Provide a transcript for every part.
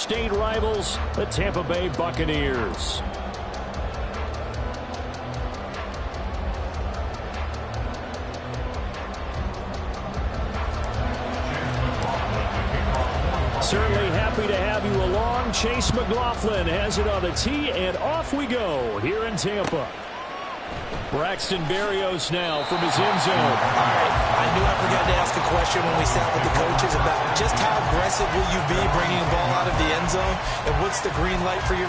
state rivals, the Tampa Bay Buccaneers. Certainly happy to have you along. Chase McLaughlin has it on the tee, and off we go here in Tampa. Braxton Berrios now from his end zone. All right, I knew I forgot to ask a question when we sat with the coaches about just how aggressive will you be bringing the ball out of the end zone, and what's the green light for your...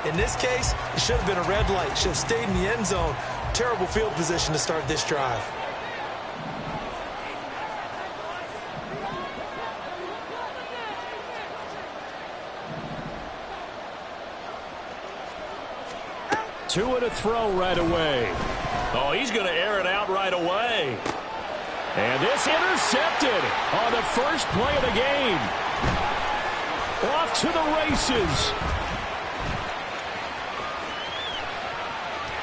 In this case, it should have been a red light. Should have stayed in the end zone. Terrible field position to start this drive. Two and a throw right away. Oh, he's going to air it out right away. And this intercepted on the first play of the game. Off to the races.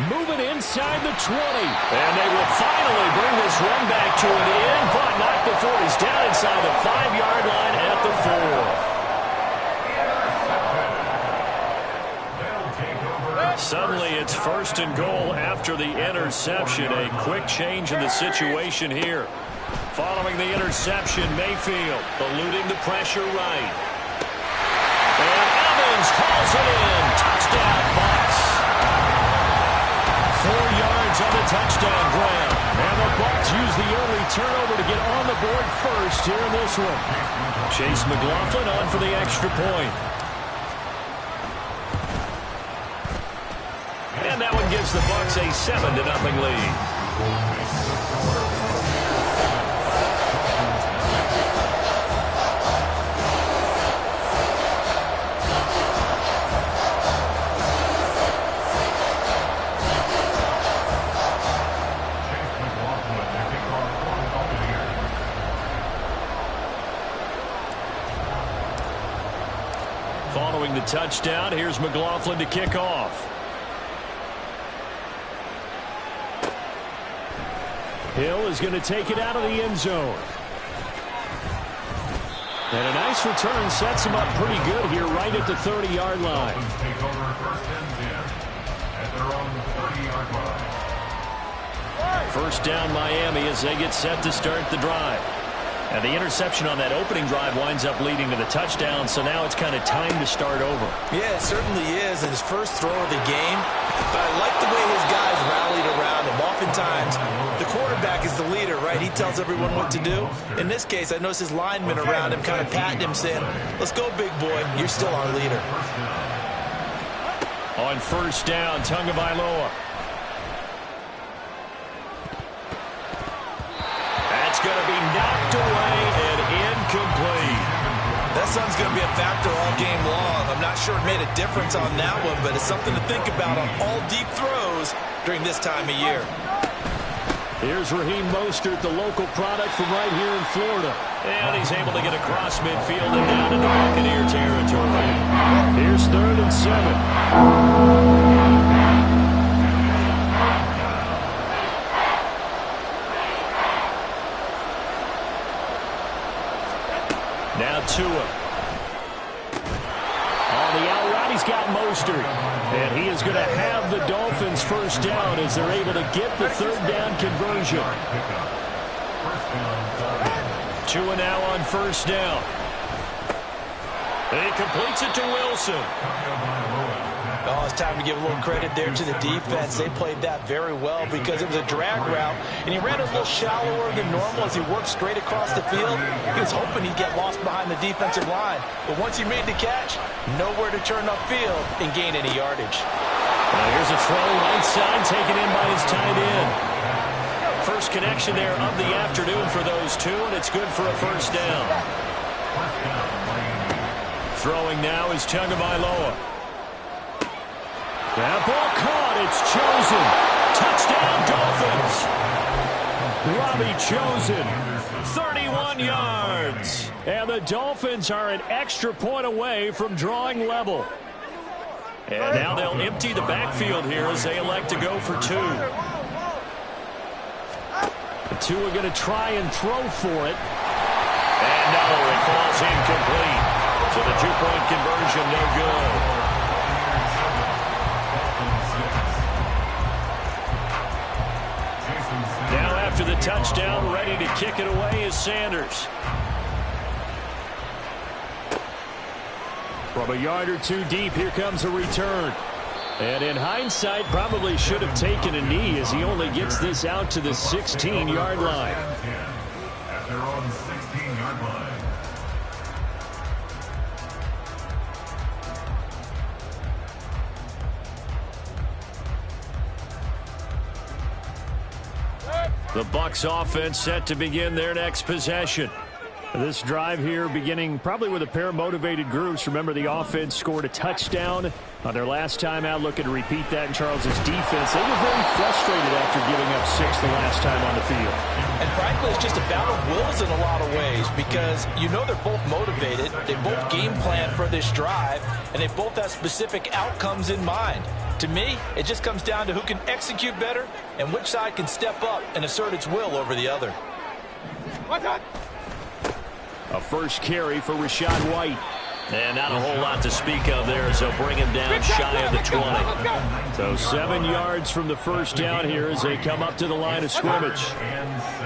Moving inside the 20. And they will finally bring this one back to an end, but not before he's down inside the 5-yard line at the 4. Suddenly it's first and goal after the interception. A quick change in the situation here. Following the interception, Mayfield eluding the pressure right. And Evans hauls it in. Touchdown, Bucs. 4 yards on the touchdown grab. And the Bucs use the early turnover to get on the board first here in this one. Chase McLaughlin on for the extra point. And that one gives the Bucs a 7-0 lead. Following the touchdown, here's McLaughlin to kick off. Hill is going to take it out of the end zone. And a nice return sets him up pretty good here right at the 30-yard line. Take over first and 10 at their own 30-yard line. First down Miami as they get set to start the drive. And the interception on that opening drive winds up leading to the touchdown, so now it's kind of time to start over. Yeah, it certainly is in his first throw of the game. But I like the way his guys rallied around him. Oftentimes, the quarterback is the leader, right? He tells everyone what to do. In this case, I noticed his linemen around him kind of patting him, saying, let's go, big boy. You're still our leader. On first down, Tagovailoa. That's going to be knocked away and incomplete. That sun's going to be a factor all game long. I'm not sure it made a difference on that one, but it's something to think about on all deep throws during this time of year. Here's Raheem Mostert, the local product from right here in Florida. And he's able to get across midfield and down into Buccaneer territory. Here's 3rd and 7. Now Tua. On the out route, he's got Mostert. And he is going to have the Dolphins first down as they're able to get the 3rd down conversion. Tua now on first down. And he completes it to Wilson. Oh, it's time to give a little credit there to the defense. They played that very well because it was a drag route, and he ran a little shallower than normal as he worked straight across the field. He was hoping he'd get lost behind the defensive line, but once he made the catch, nowhere to turn upfield and gain any yardage. Now here's a throw right side taken in by his tight end. First connection there of the afternoon for those two, and it's good for a first down. Throwing now is Tagovailoa. That ball caught. It's Chosen. Touchdown, Dolphins. Robbie Chosen, 31 yards. And the Dolphins are an extra point away from drawing level. And now they'll empty the backfield here as they elect to go for two. The two are going to try and throw for it. And no, it falls incomplete. So the two-point conversion no good. Now after the touchdown, ready to kick it away is Sanders. From a yard or two deep, here comes a return. And in hindsight, probably should have taken a knee as he only gets this out to the 16-yard line. At their own 16-yard line. The Bucs offense set to begin their next possession. This drive here beginning probably with a pair of motivated groups. Remember, the offense scored a touchdown on their last time out. Looking to repeat that in Charles's defense. They were very frustrated after giving up 6 the last time on the field. And frankly, it's just a battle of wills in a lot of ways because you know they're both motivated. They both game plan for this drive, and they both have specific outcomes in mind. To me, it just comes down to who can execute better and which side can step up and assert its will over the other. A first carry for Rashad White. And not a whole lot to speak of there as they'll bring him down shy of the 20. So 7 yards from the first down here as they come up to the line of scrimmage.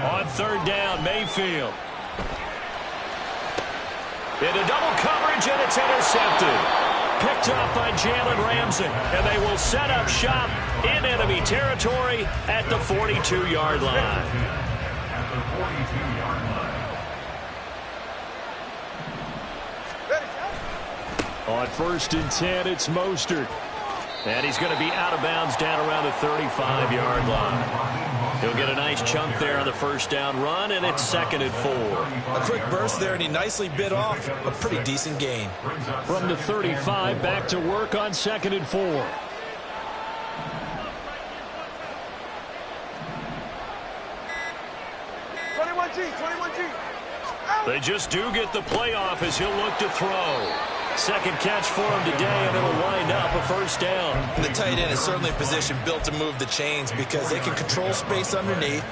On third down, Mayfield. Into double coverage, and it's intercepted. Picked up by Jalen Ramsey, and they will set up shop in enemy territory at the 42-yard line. At the 42-yard line. On 1st and 10, it's Mostert. And he's going to be out of bounds down around the 35-yard line. He'll get a nice chunk there on the first down run, and it's 2nd and 4. A quick burst there, and he nicely bit off a pretty decent gain. From the 35, back to work on 2nd and 4. 21G. They just do get the playoff as he'll look to throw. Second catch for him today, and it'll wind up a first down. And the tight end is certainly a position built to move the chains because they can control space underneath.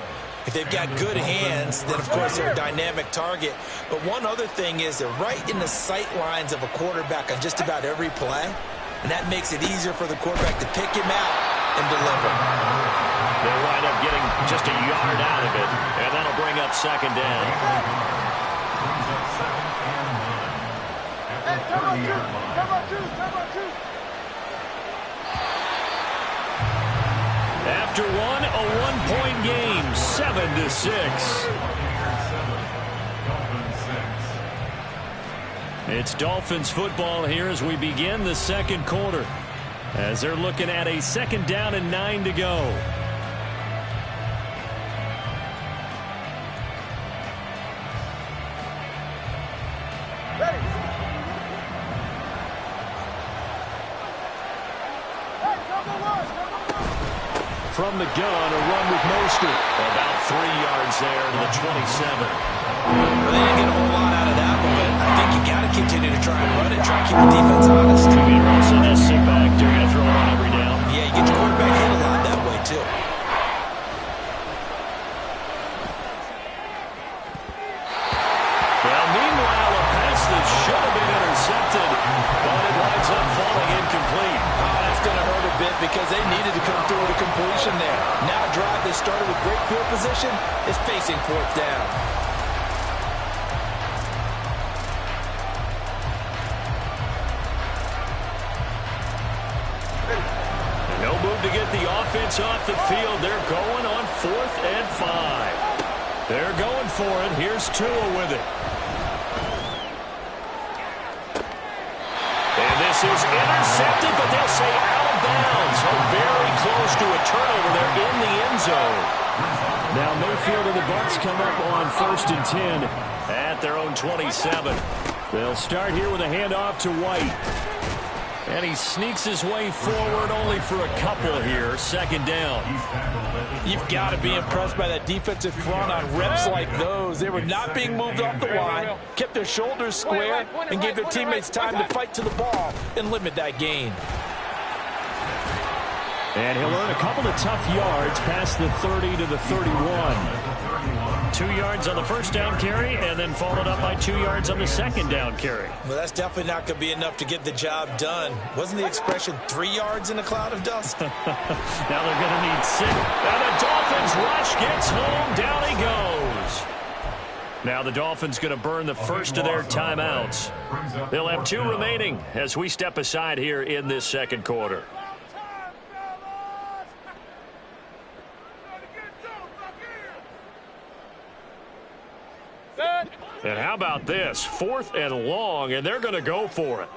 If they've got good hands, then, of course, they're a dynamic target. But one other thing is they're right in the sight lines of a quarterback on just about every play, and that makes it easier for the quarterback to pick him out and deliver. They'll wind up getting just a yard out of it, and that'll bring up 2nd down. After one, a one-point game, 7-6. It's Dolphins football here as we begin the second quarter, as they're looking at a 2nd down and 9 to go. From the gun, a run with Mostert. About 3 yards there to the 27. Well, they didn't get a whole lot out of that one, but I think you got to continue to try and run it, try and keep the defense honest. I mean, you're also going to sit back. You're going to throw it on every down. Yeah, you get your quarterback hit a lot that way, too. Well, meanwhile, a pass that should have been intercepted, but it winds up falling incomplete. Oh, that's going to hurt a bit because they needed to come through with a completion there. Now a drive that started with great field position is facing 4th down. move to get the offense off the field. They're going on 4th and 5. They're going for it. Here's Tua with it. And this is intercepted, but they'll say out of bounds. So very close to a turnover there in the end zone. Now Mayfield and the Bucs come up on 1st and 10 at their own 27. They'll start here with a handoff to White. And he sneaks his way forward only for a couple here. 2nd down. You've got to be impressed by that defensive front on reps like those. They were not being moved off the line, kept their shoulders square, and gave their teammates time to fight to the ball and limit that gain. And he'll earn a couple of tough yards past the 30 to the 31. 2 yards on the 1st down carry, and then followed up by 2 yards on the 2nd down carry. Well, that's definitely not going to be enough to get the job done. Wasn't the expression 3 yards in a cloud of dust? Now they're going to need 6. And the Dolphins rush gets home. Down he goes. Now the Dolphins going to burn the first of their timeouts. They'll have 2 remaining as we step aside here in this 2nd quarter. And how about this? 4th and long, and they're going to go for it.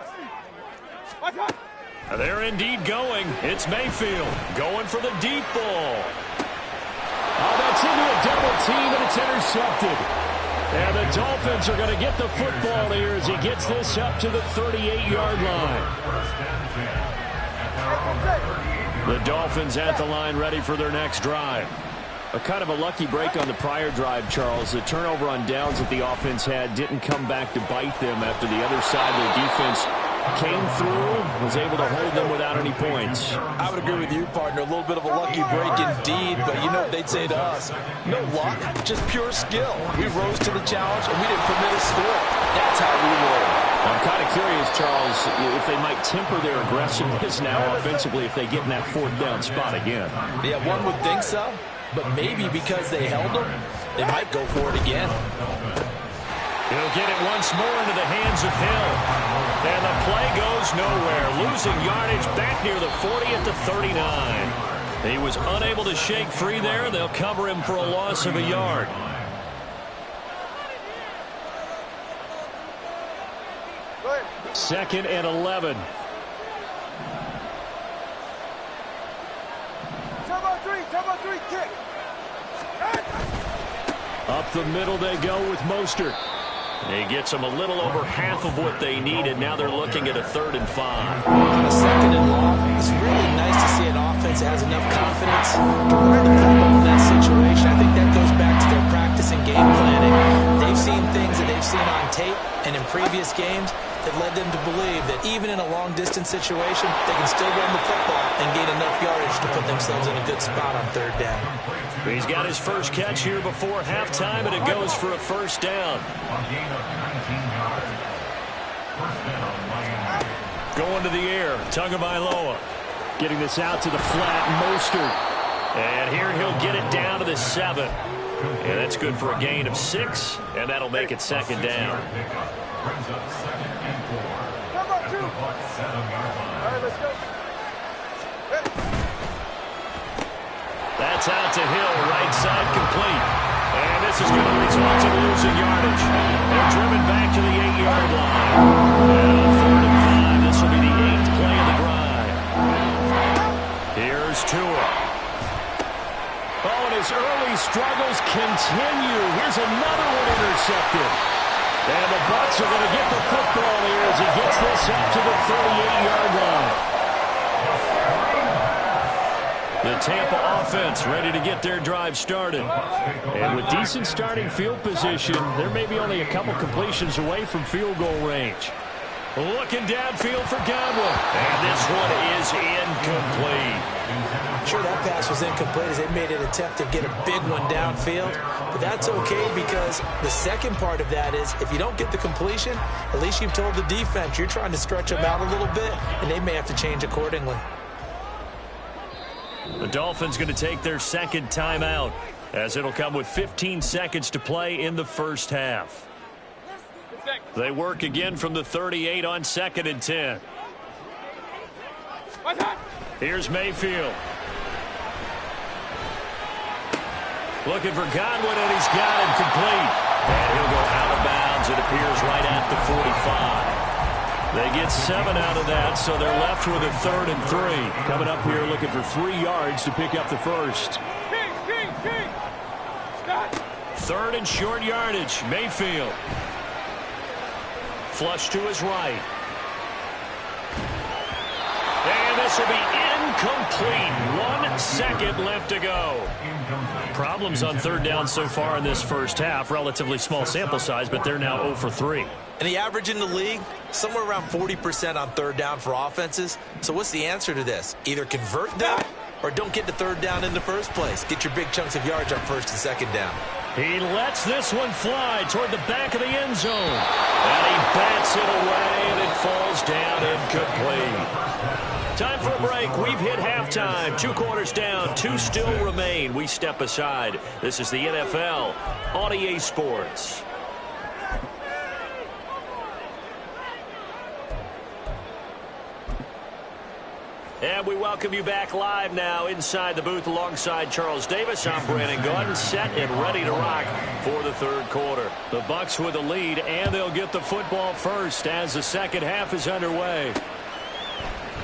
They're indeed going. It's Mayfield going for the deep ball. Oh, that's into a double team, and it's intercepted. And the Dolphins are going to get the football here as he gets this up to the 38-yard line. The Dolphins at the line ready for their next drive. A kind of a lucky break on the prior drive, Charles. The turnover on downs that the offense had didn't come back to bite them after the other side of the defense came through, was able to hold them without any points. I would agree with you, partner. A little bit of a lucky break indeed, but you know what they'd say to us? No luck, just pure skill. We rose to the challenge, and we didn't permit a score. That's how we roll. I'm kind of curious, Charles, if they might temper their aggressiveness now offensively if they get in that 4th down spot again. Yeah, one would think so. But maybe because they held them, they might go for it again. He'll get it once more into the hands of Hill. And the play goes nowhere. Losing yardage back near the 40 at the 39. He was unable to shake free there. They'll cover him for a loss of a yard. Second and 11. Kick. Up the middle they go with Mostert. He gets them a little over half of what they needed. Now they're looking at a 3rd and 5. On a 2nd and long, it's really nice to see an offense that has enough confidence to run the football in that situation. I think that goes back to their practice and game planning. They've seen things that they've seen on tape and in previous games that led them to believe that even in a long-distance situation, they can still run the football and gain enough yardage to put themselves in a good spot on 3rd down. He's got his first catch here before halftime, and it goes for a 1st down. Going to the air, Tagovailoa. Getting this out to the flat, Mostert. And here he'll get it down to the 7. And that's good for a gain of 6, and that'll make it 2nd down. That's out to Hill, right side complete. And this is going to result in losing yardage. They're driven back to the 8-yard line. And on 3rd and 5, this will be the 8th play of the drive. Here's Tua. Oh, and his early struggles continue. Here's another one intercepted. And the Bucs are going to get the football here as he gets this up to the 38-yard line. The Tampa offense ready to get their drive started. And with decent starting field position, there may be only a couple completions away from field goal range. Looking downfield for Godwin. And this one is incomplete. Sure, that pass was incomplete as they made an attempt to get a big one downfield. But that's okay because the second part of that is if you don't get the completion, at least you've told the defense you're trying to stretch them out a little bit, and they may have to change accordingly. The Dolphins going to take their 2nd timeout as it'll come with 15 seconds to play in the 1st half. They work again from the 38 on 2nd and 10. Here's Mayfield. Looking for Godwin, and he's got him complete. And he'll go out of bounds, it appears, right at the 45. They get 7 out of that, so they're left with a 3rd and 3. Coming up here looking for 3 yards to pick up the first. 3rd and short yardage. Mayfield. Flush to his right. And this will be incomplete. 1 second left to go. Problems on 3rd down so far in this first half. Relatively small sample size, but they're now 0 for 3. And the average in the league, somewhere around 40% on 3rd down for offenses. So what's the answer to this? Either convert them or don't get to 3rd down in the first place. Get your big chunks of yards on 1st and 2nd down. He lets this one fly toward the back of the end zone. And he bats it away, and it falls down incomplete. Time for a break. We've hit halftime. 2 quarters down, 2 still remain. We step aside. This is the NFL on EA Sports. And we welcome you back live now inside the booth alongside Charles Davis. I'm Brandon Gordon, set and ready to rock for the 3rd quarter. The Bucs with the lead, and they'll get the football first as the second half is underway.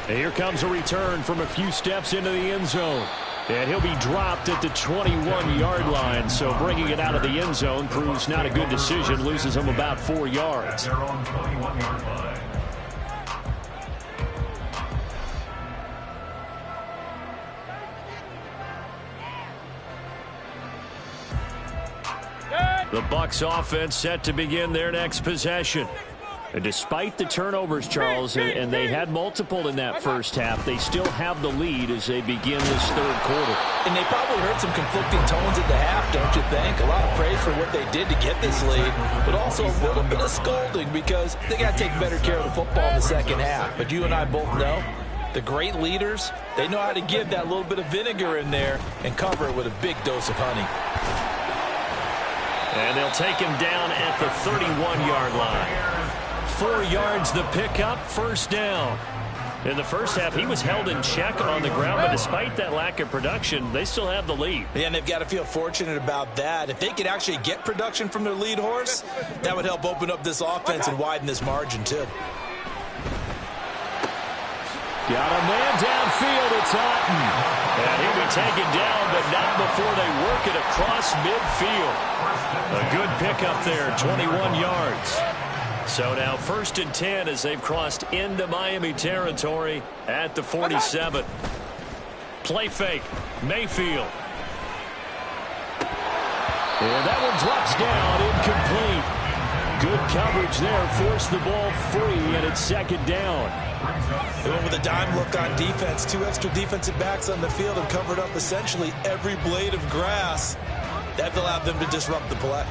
And here comes a return from a few steps into the end zone. And he'll be dropped at the 21-yard line, so bringing it out of the end zone proves not a good decision, loses him about 4 yards. They're on 21-yard line. The Bucs offense set to begin their next possession. And despite the turnovers, Charles, and they had multiple in that first half, they still have the lead as they begin this 3rd quarter. And they probably heard some conflicting tones at the half, don't you think? A lot of praise for what they did to get this lead, but also a little bit of scolding because they got to take better care of the football in the second half. But you and I both know the great leaders, they know how to give that little bit of vinegar in there and cover it with a big dose of honey. And they'll take him down at the 31-yard line. 4 yards the pickup, 1st down. In the first half, he was held in check on the ground, but despite that lack of production, they still have the lead. Yeah, and they've got to feel fortunate about that. If they could actually get production from their lead horse, that would help open up this offense and widen this margin, too. Got a man downfield, it's Otten. And he'll be taken down, but not before they work it across midfield. A good pickup there, 21 yards. So now 1st and 10 as they've crossed into Miami territory at the 47. Play fake, Mayfield. And that one drops down, incomplete. Good coverage there, forced the ball free, and it's 2nd down. They went with a dime look on defense. 2 extra defensive backs on the field and covered up essentially every blade of grass. That allowed them to disrupt the play.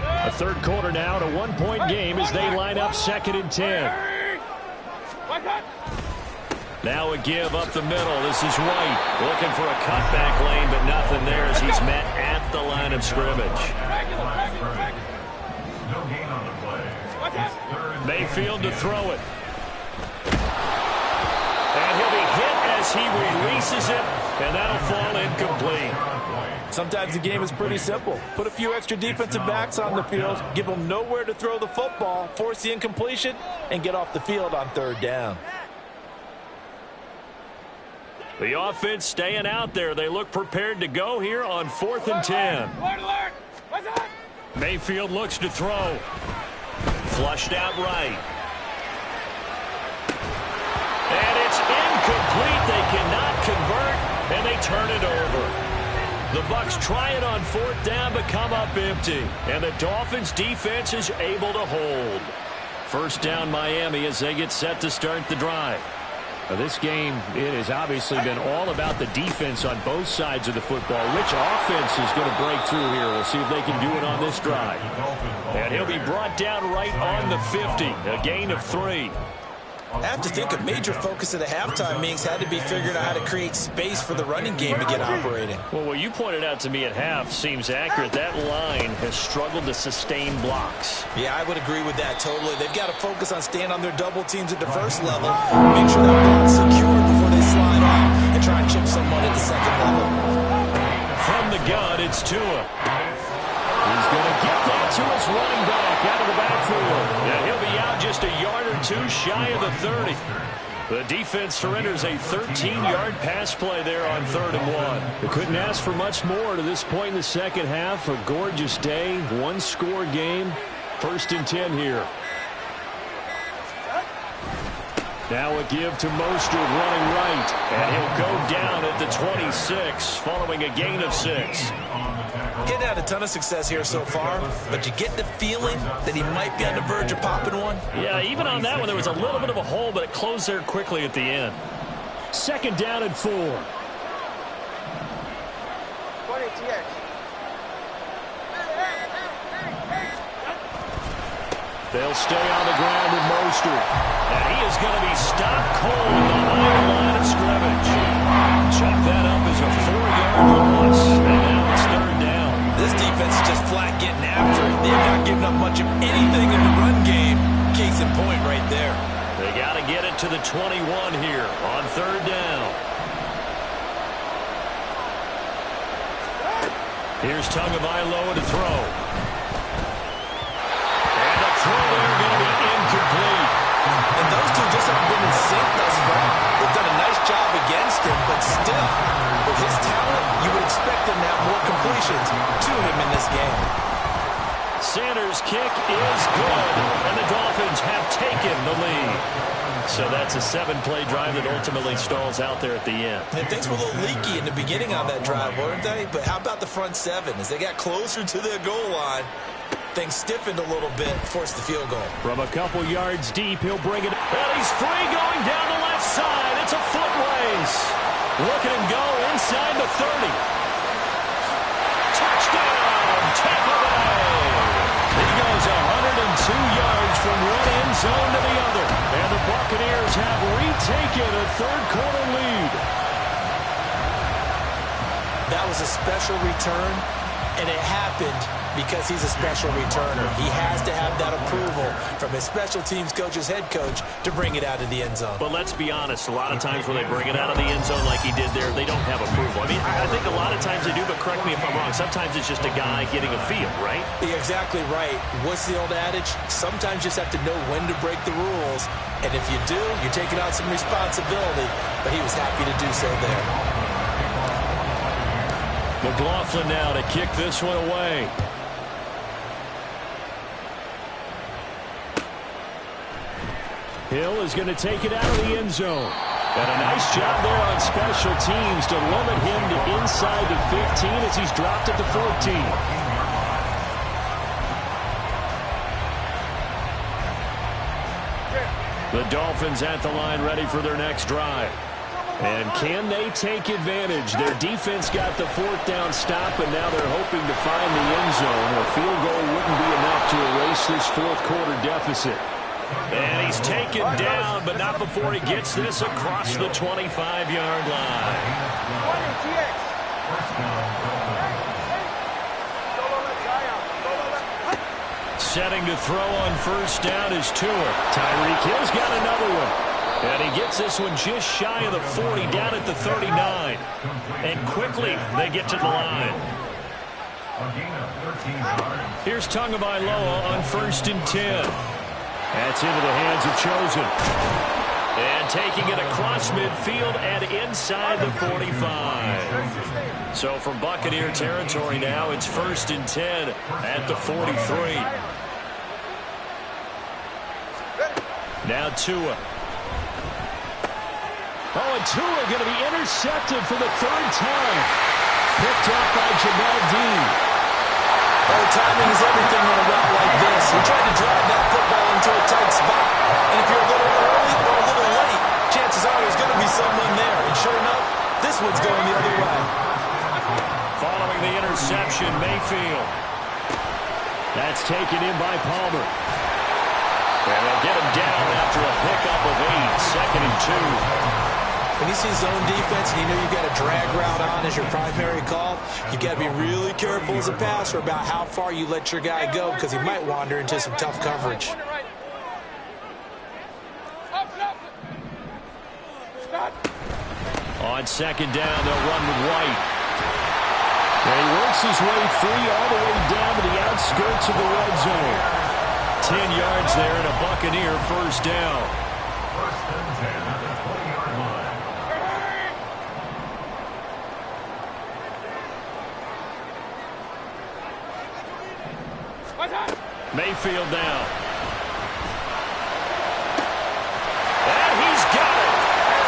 A 3rd quarter now, to 1-point game as they line up 2nd and 10. Now a give up the middle. This is White looking for a cutback lane, but nothing there as he's met at the line of scrimmage. No gain on the play. Mayfield to throw it. And he'll be hit as he releases it, and that'll fall incomplete. Sometimes the game is pretty simple. Put a few extra defensive backs on the field, give them nowhere to throw the football, force the incompletion, and get off the field on 3rd down. The offense staying out there. They look prepared to go here on 4th and 10. Mayfield looks to throw. Flushed out right. And it's incomplete. They cannot convert, and they turn it over. The Bucs try it on 4th down, but come up empty. And the Dolphins' defense is able to hold. 1st down Miami as they get set to start the drive. Now this game, it has obviously been all about the defense on both sides of the football. Which offense is going to break through here? We'll see if they can do it on this drive. And he'll be brought down right on the 50. A gain of 3. I have to think a major focus at the halftime meetings had to be figuring out how to create space for the running game to get operating. Well, what you pointed out to me at half seems accurate. That line has struggled to sustain blocks. Yeah, I would agree with that totally. They've got to focus on staying on their double teams at the first level, make sure that block's secure before they slide off, and try and chip someone at the second level. From the gun, it's Tua. He's going to get that to his running back out of the backfield. And he'll be out just a yard or two shy of the 30. The defense surrenders a 13-yard pass play there on 3rd and 1. They couldn't ask for much more to this point in the second half. A gorgeous day, one-score game. 1st and 10 here. Now a give to Mostert running right. And he'll go down at the 26 following a gain of 6. Getting out a ton of success here so far, but you get the feeling that he might be on the verge of popping one. Yeah, even on that one, there was a little bit of a hole, but it closed there quickly at the end. 2nd down and 4. They'll stay on the ground with Mostert. And he is going to be stopped cold behind the line of scrimmage. Chalk that up as a 4-yard loss. And now it's 3rd down. This defense is just flat getting after it. They've not given up much of anything in the run game. Case in point right there. They got to get it to the 21 here on 3rd down. Here's Tagovailoa to throw. And the throw there going to be incomplete. And those two just haven't been in sync thus far. They've done a nice job against him, but still, with his talent, you would expect them to have more completions to him in this game. Sanders' kick is good, and the Dolphins have taken the lead. So that's a 7-play drive that ultimately stalls out there at the end. And things were a little leaky in the beginning on that drive, weren't they? But how about the front 7? As they got closer to their goal line, things stiffened a little bit, forced the field goal. From a couple yards deep, he'll bring it. And he's free going down the left side. It's a foot race. Look at him go inside the 30. Touchdown, Tampa Bay. He goes 102 yards from one end zone to the other. And the Buccaneers have retaken a third-quarter lead. That was a special return, and it happened because he's a special returner. He has to have that approval from his special teams coach's head coach to bring it out of the end zone. But let's be honest, a lot of times when they bring it out of the end zone like he did there, they don't have approval. I mean, I think a lot of times they do, but correct me if I'm wrong. Sometimes it's just a guy getting a feel, right? You're exactly right. What's the old adage? Sometimes you just have to know when to break the rules. And if you do, you're taking on some responsibility. But he was happy to do so there. McLaughlin now to kick this one away. Hill is going to take it out of the end zone. And a nice job there on special teams to limit him to inside the 15 as he's dropped at the 14. The Dolphins at the line ready for their next drive. And can they take advantage? Their defense got the 4th down stop, and now they're hoping to find the end zone. A field goal wouldn't be enough to erase this 4th-quarter deficit. And he's taken down, but not before he gets this across the 25-yard line. Setting to throw on 1st down is Tua. Tyreek Hill's got another one. And he gets this one just shy of the 40, down at the 39. And quickly, they get to the line. Here's Tagovailoa on 1st and 10. That's into the hands of Chosen. And taking it across midfield and inside the 45. So from Buccaneer territory now, it's 1st and 10 at the 43. Now Tua. Oh, and Tua going to be intercepted for the 3rd time. Picked up by Jamel Dean. Oh, timing is everything on a route like this. He tried to drive that football into a tight spot. And if you're a little early or a little late, chances are there's going to be someone there. And sure enough, this one's going the other way. Following the interception, Mayfield. That's taken in by Palmer. And they'll get him down after a pickup of 8. When you see zone defense and you know you've got a drag route on as your primary call, you got to be really careful as a passer about how far you let your guy go because he might wander into some tough coverage. On second down, they'll run with White. And he works his way free all the way down to the outskirts of the red zone. 10 yards there and a Buccaneer first down. First and 10 at the 20-yard line. Mayfield now. And he's got it.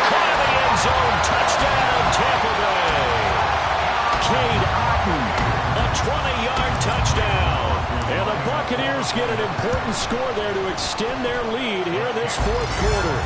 Caught in the end zone. Touchdown, Tampa Bay. Cade Otton, a 20-yard touchdown. And the Buccaneers get an important score there to extend their lead here in this fourth quarter.